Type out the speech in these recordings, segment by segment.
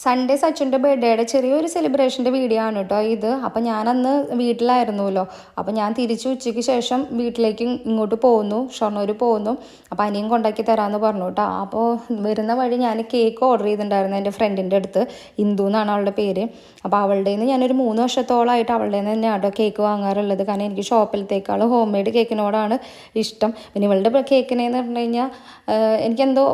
Sunday സച്ചുൻ്റെ ബർത്ത്ഡേയുടെ ചെറിയൊരു സെലിബ്രേഷൻ്റെ video ആണ് കേട്ടോ ഇത്. അപ്പോൾ ഞാനന്ന് വീട്ടിലായിരുന്നല്ലോ. അപ്പോൾ ഞാൻ തിരിച്ച് ഉച്ചയ്ക്ക് ശേഷം വീട്ടിലേക്ക് ഇങ്ങോട്ട് പോകുന്നു, ഷൊർണൂർ പോകുന്നു. അപ്പോൾ അനിയൻ കൊണ്ടാക്കി തരാമെന്ന് പറഞ്ഞു കേട്ടോ. അപ്പോൾ വരുന്ന വഴി ഞാൻ കേക്ക് ഓർഡർ ചെയ്തിട്ടുണ്ടായിരുന്നു എൻ്റെ ഫ്രണ്ടിൻ്റെ അടുത്ത്. ഇന്ദു എന്നാണ് അവളുടെ പേര്. അപ്പോൾ അവളുടെ നിന്ന് ഞാനൊരു 3 വർഷത്തോളമായിട്ട് അവളുടെ നിന്ന് തന്നെയാണ് കേട്ടോ കേക്ക് വാങ്ങാറുള്ളത്. കാരണം എനിക്ക് ഷോപ്പിലത്തേക്കാൾ ഹോം മെയ്ഡ് കേക്കിനോടാണ് ഇഷ്ടം. പിന്നെ ഇവളുടെ കേക്കിനെന്ന് പറഞ്ഞു കഴിഞ്ഞാൽ എനിക്കെന്തോ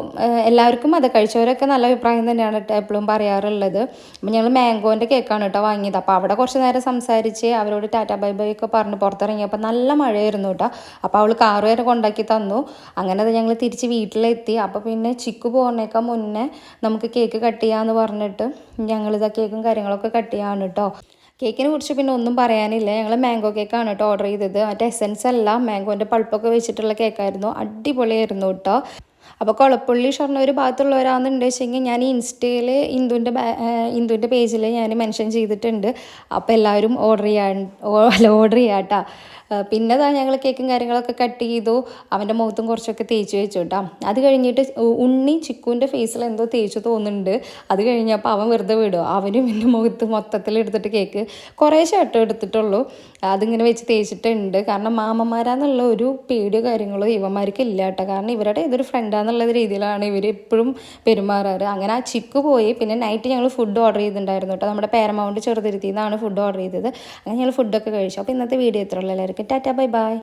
എല്ലാവർക്കും അത് കഴിച്ചവരൊക്കെ നല്ല അഭിപ്രായം തന്നെയാണ് കേട്ടോ എപ്പോഴും പറയാറുള്ളത്. അപ്പോൾ ഞങ്ങൾ മാംഗോൻ്റെ കേക്കാണ് കേട്ടോ വാങ്ങിയത്. അപ്പോൾ അവിടെ കുറച്ച് നേരം സംസാരിച്ച് അവരോട് ടാറ്റാ ബൈ ബൈ ഒക്കെ പറഞ്ഞ് പുറത്തിറങ്ങിയപ്പോൾ നല്ല മഴയായിരുന്നു കേട്ടോ. അപ്പോൾ അവൾ കാറ് വരെ കൊണ്ടാക്കി തന്നു. അങ്ങനെ അത് ഞങ്ങൾ തിരിച്ച് വീട്ടിലെത്തി. അപ്പോൾ പിന്നെ ചിക്കു പോകുന്നേക്കാൾ മുന്നേ നമുക്ക് കേക്ക് കട്ട് ചെയ്യാമെന്ന് പറഞ്ഞിട്ട് ഞങ്ങളിതാ കേക്കും കാര്യങ്ങളൊക്കെ കട്ട് ചെയ്യാമെന്ന് കേട്ടോ. കേക്കിനെ കുറിച്ച് പിന്നെ ഒന്നും പറയാനില്ല. ഞങ്ങൾ മാംഗോ കേക്കാണ് കേട്ടോ ഓർഡർ ചെയ്തത്. മറ്റേ എസെൻസ് അല്ല, മാംഗോൻ്റെ പൾപ്പൊക്കെ വെച്ചിട്ടുള്ള കേക്കായിരുന്നു. അടിപൊളിയായിരുന്നു കേട്ടോ. അപ്പോൾ കൊളപ്പുള്ളി ഷൊർണൂർ ഭാഗത്തുള്ളവരാണെന്നുണ്ട് വെച്ചെങ്കിൽ ഞാൻ ഇൻസ്റ്റയിൽ ഇന്ദുവിൻ്റെ പേജിൽ ഞാൻ മെൻഷൻ ചെയ്തിട്ടുണ്ട്. അപ്പോൾ എല്ലാവരും ഓർഡർ ചെയ്യാം കേട്ടോ. പിന്നെ അതാ ഞങ്ങൾ കേക്കും കാര്യങ്ങളൊക്കെ കട്ട് ചെയ്തു. അവൻ്റെ മുഖത്തും കുറച്ചൊക്കെ തേച്ച് വെച്ചു കേട്ടോ. അത് കഴിഞ്ഞിട്ട് ഉണ്ണി ചിക്കുവിൻ്റെ ഫേസിൽ എന്തോ തേച്ച് തോന്നുന്നുണ്ട്. അത് കഴിഞ്ഞപ്പോൾ അവൻ വെറുതെ വിടും. അവനും എൻ്റെ മുഖത്ത് മൊത്തത്തിൽ എടുത്തിട്ട് കേക്ക് കുറേ ഷർട്ട് എടുത്തിട്ടുള്ളൂ. അതിങ്ങനെ വെച്ച് തേച്ചിട്ടുണ്ട്. കാരണം മാമന്മാരാന്നുള്ള ഒരു പേടിയോ കാര്യങ്ങളോ ഇവന്മാർക്ക് ഇല്ല കേട്ടോ. കാരണം ഇവരുടെ ഇതൊരു ഫ്രണ്ടാന്നുള്ള രീതിയിലാണ് ഇവർ എപ്പോഴും പെരുമാറാറ്. അങ്ങനെ ആ ചിക്കു പോയി. പിന്നെ നൈറ്റ് ഞങ്ങൾ ഫുഡ് ഓർഡർ ചെയ്തിട്ടുണ്ടായിരുന്നു കേട്ടോ. നമ്മുടെ പാരമൗണ്ട് ചെറുതുരുത്തിയിൽ നിന്നാണ് ഫുഡ് ഓർഡർ ചെയ്തത്. അങ്ങനെ ഞങ്ങൾ ഫുഡൊക്കെ കഴിച്ചു. അപ്പോൾ ഇന്നത്തെ വീഡിയോ ഇത്രയുള്ളൂ. എല്ലാവർക്കും ടാറ്റാ ബൈ ബൈ.